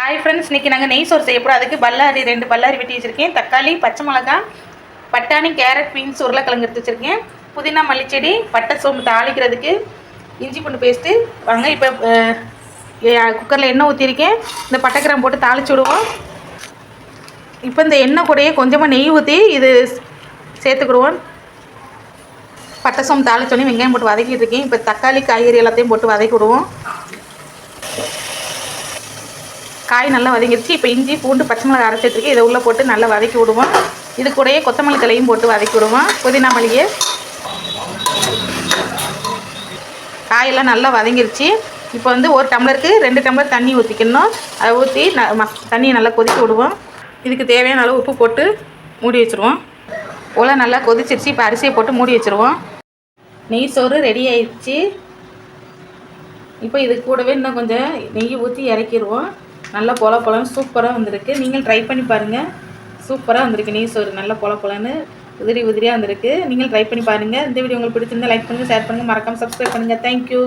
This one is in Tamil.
ஹாய் ஃப்ரெண்ட்ஸ், இன்றைக்கி நாங்கள் நெய் சோறு செய்ய போகிறோம். அதுக்கு பல்லாரி 2 பல்லாரி வெட்டி வச்சுருக்கேன். தக்காளி, பச்சை மிளகாய், பட்டாணி, கேரட், பீன்ஸ், உருளைக்கிழங்கு எடுத்து வச்சுருக்கேன். புதினா, மல்லிச்செடி, பட்டை, சோம்பு தாளிக்கிறதுக்கு இஞ்சி பூண்டு பேஸ்ட்டு. வாங்க இப்போ குக்கரில் எண்ணெய் ஊற்றிருக்கேன். இந்த பட்டை கிராம்பு போட்டு தாளித்து விடுவோம். இப்போ இந்த எண்ணெய் கூடயே கொஞ்சமாக நெய் ஊற்றி இது சேர்த்துக்கிடுவோம். பட்டை சோம்பு தாளிச்சோடனே வெங்காயம் போட்டு வதக்கிட்டு இருக்கேன். இப்போ தக்காளி, காய்கறி எல்லாத்தையும் போட்டு வதக்கி விடுவோம். காய் நல்லா வதங்கிடுச்சு. இப்போ இஞ்சி பூண்டு பச்சை மிளகாய் அரைச்சி வச்சுருக்கேன். இதை உள்ளே போட்டு நல்லா வதக்கி விடுவோம். இது கூடயே கொத்தமல்லி தலையும் போட்டு வதக்கி விடுவோம். புதினா மல்லியை. காயெல்லாம் நல்லா வதங்கிடுச்சு. இப்போ ஒரு டம்ளருக்கு 2 டம்ளர் தண்ணி ஊற்றிக்கணும். அதை ஊற்றி தண்ணியை நல்லா கொதிக்க விடுவோம். இதுக்கு தேவையான அளவு உப்பு போட்டு மூடி வச்சுருவோம். உலை நல்லா கொதிச்சிருச்சு. இப்போ அரிசியை போட்டு மூடி வச்சுருவோம். நெய் சோறு ரெடி ஆயிடுச்சு. இப்போ இது கூடவே இன்னும் கொஞ்சம் நெய் ஊற்றி இறக்கிடுவோம். நல்லா பொலன்னு சூப்பராக வந்திருக்கு. நீங்கள் ட்ரை பண்ணி பாருங்கள். சூப்பராக வந்திருக்கு நெய் சோறு. நல்லா பொலன்னு உதிரியாக வந்திருக்கு. நீங்கள் ட்ரை பண்ணி பாருங்கள். இந்த வீடியோ உங்களுக்கு பிடிச்சிருந்தால் லைக் பண்ணுங்கள், ஷேர் பண்ணுங்கள், மறக்காமல் சப்ஸ்கிரைப் பண்ணுங்கள். தேங்க்யூ.